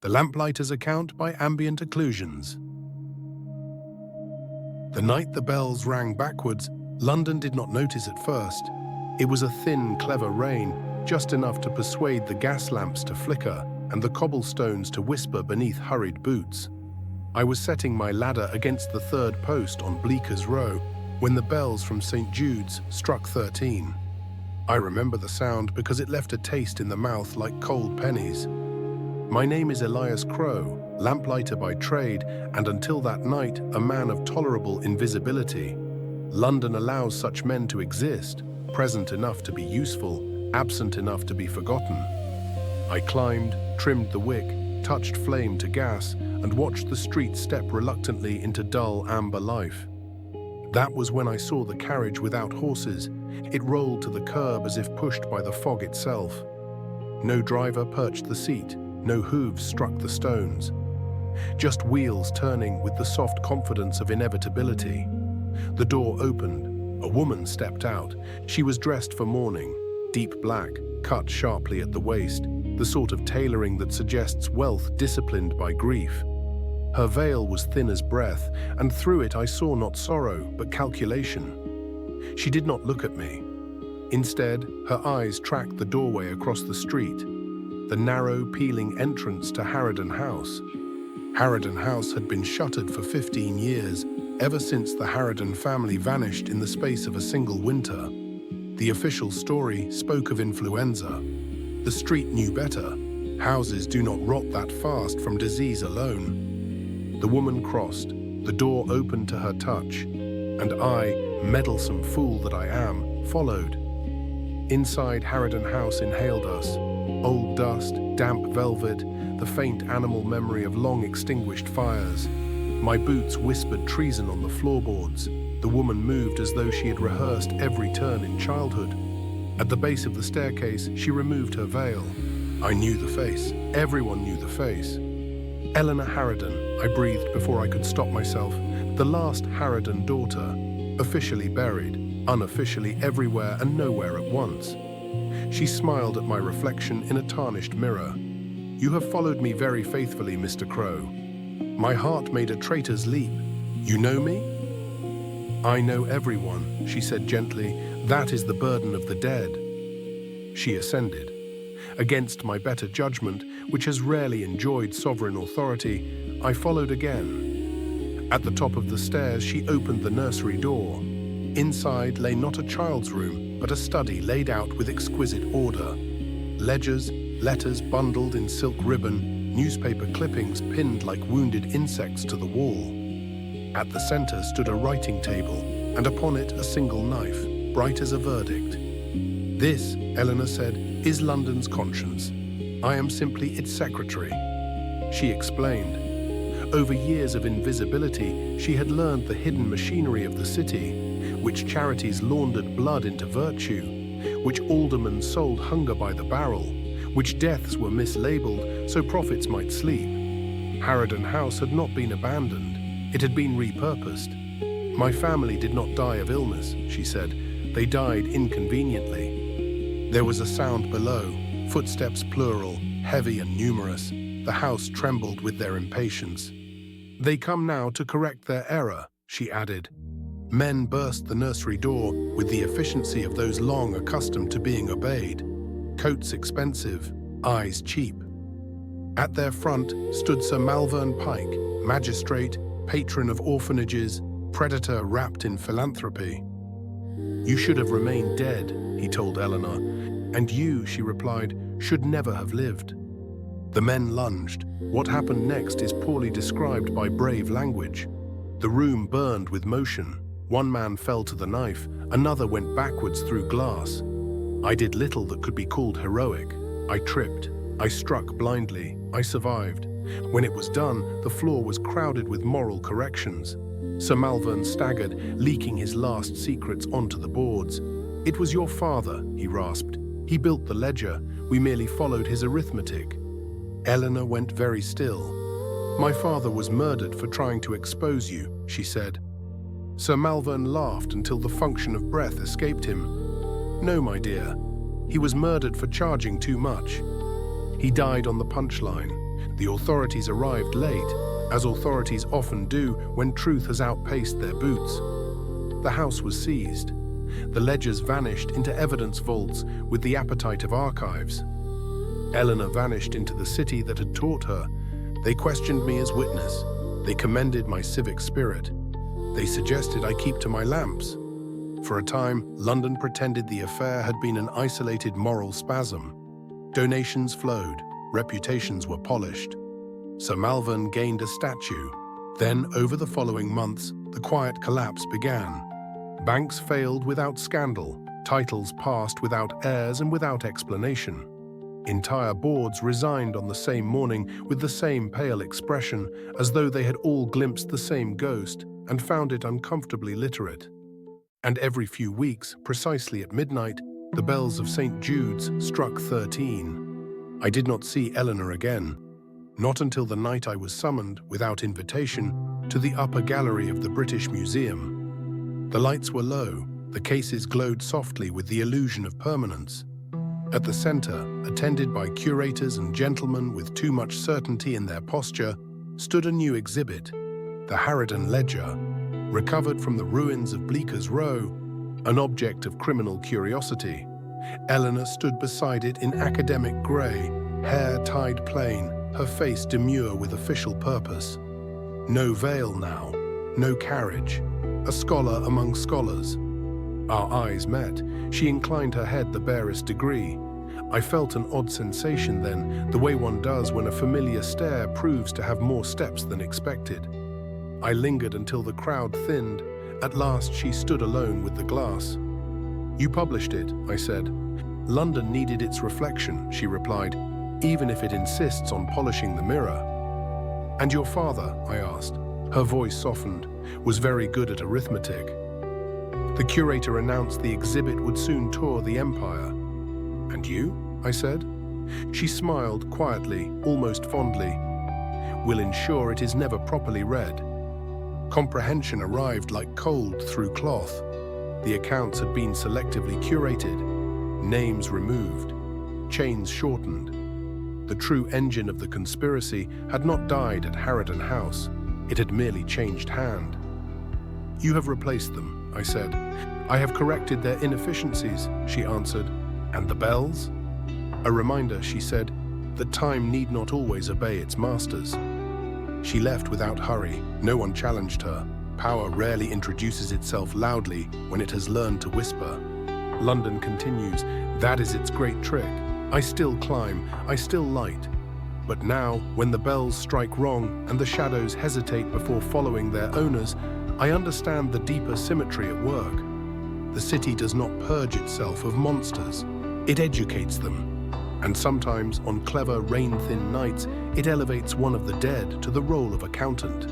The Lamplighter's Account by Ambient Occlusions. The night the bells rang backwards, London did not notice at first. It was a thin, clever rain, just enough to persuade the gas lamps to flicker and the cobblestones to whisper beneath hurried boots. I was setting my ladder against the third post on Bleeker's Row when the bells from St. Jude's struck 13. I remember the sound because it left a taste in the mouth like cold pennies. My name is Elias Crow, lamplighter by trade, and until that night, a man of tolerable invisibility. London allows such men to exist, present enough to be useful, absent enough to be forgotten. I climbed, trimmed the wick, touched flame to gas, and watched the street step reluctantly into dull amber life. That was when I saw the carriage without horses. It rolled to the curb as if pushed by the fog itself. No driver perched the seat, no hooves struck the stones. Just wheels turning with the soft confidence of inevitability. The door opened. A woman stepped out. She was dressed for mourning, deep black, cut sharply at the waist, the sort of tailoring that suggests wealth disciplined by grief. Her veil was thin as breath, and through it I saw not sorrow, but calculation. She did not look at me. Instead, her eyes tracked the doorway across the street, the narrow, peeling entrance to Harraden House. Harraden House had been shuttered for 15 years, ever since the Harraden family vanished in the space of a single winter. The official story spoke of influenza. The street knew better. Houses do not rot that fast from disease alone. The woman crossed, the door opened to her touch, and I, meddlesome fool that I am, followed. Inside Harraden House inhaled us. Old dust, damp velvet, the faint animal memory of long-extinguished fires. My boots whispered treason on the floorboards. The woman moved as though she had rehearsed every turn in childhood. At the base of the staircase, she removed her veil. I knew the face. Everyone knew the face. Eleanor Harraden, I breathed before I could stop myself. The last Harraden daughter, officially buried, unofficially everywhere and nowhere at once. She smiled at my reflection in a tarnished mirror. "You have followed me very faithfully, Mr. Crow." My heart made a traitor's leap. "You know me?" "I know everyone," she said gently. "That is the burden of the dead." She ascended. Against my better judgment, which has rarely enjoyed sovereign authority, I followed again. At the top of the stairs, she opened the nursery door. Inside lay not a child's room, but a study laid out with exquisite order. Ledgers, letters bundled in silk ribbon, newspaper clippings pinned like wounded insects to the wall. At the center stood a writing table, and upon it a single knife, bright as a verdict. "This," Eleanor said, "is London's conscience. I am simply its secretary." She explained. Over years of invisibility, she had learned the hidden machinery of the city, which charities laundered blood into virtue, which aldermen sold hunger by the barrel, which deaths were mislabeled so profits might sleep. Harraden House had not been abandoned. It had been repurposed. "My family did not die of illness," she said. "They died inconveniently." There was a sound below, footsteps plural, heavy and numerous. The house trembled with their impatience. "They come now to correct their error," she added. Men burst the nursery door with the efficiency of those long accustomed to being obeyed. Coats expensive, eyes cheap. At their front stood Sir Malvern Pike, magistrate, patron of orphanages, predator wrapped in philanthropy. "You should have remained dead," he told Eleanor, "and you," she replied, "should never have lived." The men lunged. What happened next is poorly described by brave language. The room burned with motion. One man fell to the knife, another went backwards through glass. I did little that could be called heroic. I tripped. I struck blindly. I survived. When it was done, the floor was crowded with moral corrections. Sir Malvern staggered, leaking his last secrets onto the boards. "It was your father," he rasped. "He built the ledger. We merely followed his arithmetic." Eleanor went very still. "My father was murdered for trying to expose you," she said. Sir Malvern laughed until the function of breath escaped him. "No, my dear. He was murdered for charging too much. He died on the punchline. The authorities arrived late, as authorities often do when truth has outpaced their boots. The house was seized. The ledgers vanished into evidence vaults with the appetite of archives. Eleanor vanished into the city that had taught her. They questioned me as witness. They commended my civic spirit. They suggested I keep to my lamps. For a time, London pretended the affair had been an isolated moral spasm. Donations flowed, reputations were polished. Sir Malvern gained a statue. Then, over the following months, the quiet collapse began. Banks failed without scandal, titles passed without heirs and without explanation. Entire boards resigned on the same morning with the same pale expression, as though they had all glimpsed the same ghost and found it uncomfortably literate. And every few weeks, precisely at midnight, the bells of St. Jude's struck 13. I did not see Eleanor again, not until the night I was summoned, without invitation, to the upper gallery of the British Museum. The lights were low, the cases glowed softly with the illusion of permanence. At the center, attended by curators and gentlemen with too much certainty in their posture, stood a new exhibit, the Harraden Ledger, recovered from the ruins of Bleeker's Row, an object of criminal curiosity. Eleanor stood beside it in academic grey, hair tied plain, her face demure with official purpose. No veil now, no carriage, a scholar among scholars. Our eyes met. She inclined her head the barest degree. I felt an odd sensation then, the way one does when a familiar stare proves to have more steps than expected. I lingered until the crowd thinned. At last she stood alone with the glass. "You published it," I said. "London needed its reflection," she replied, "even if it insists on polishing the mirror." "And your father?" I asked. Her voice softened, was very good at arithmetic. The curator announced the exhibit would soon tour the empire. "And you?" I said. She smiled quietly, almost fondly. "Will ensure it is never properly read." Comprehension arrived like cold through cloth. The accounts had been selectively curated, names removed, chains shortened. The true engine of the conspiracy had not died at Harraden House. It had merely changed hand. "You have replaced them," I said. "I have corrected their inefficiencies," she answered. "And the bells?" A reminder, she said, that time need not always obey its masters. She left without hurry. No one challenged her. Power rarely introduces itself loudly when it has learned to whisper. London continues. That is its great trick. I still climb, I still light. But now, when the bells strike wrong and the shadows hesitate before following their owners, I understand the deeper symmetry at work. The city does not purge itself of monsters. It educates them. And sometimes, on clever, rain-thin nights, it elevates one of the dead to the role of accountant.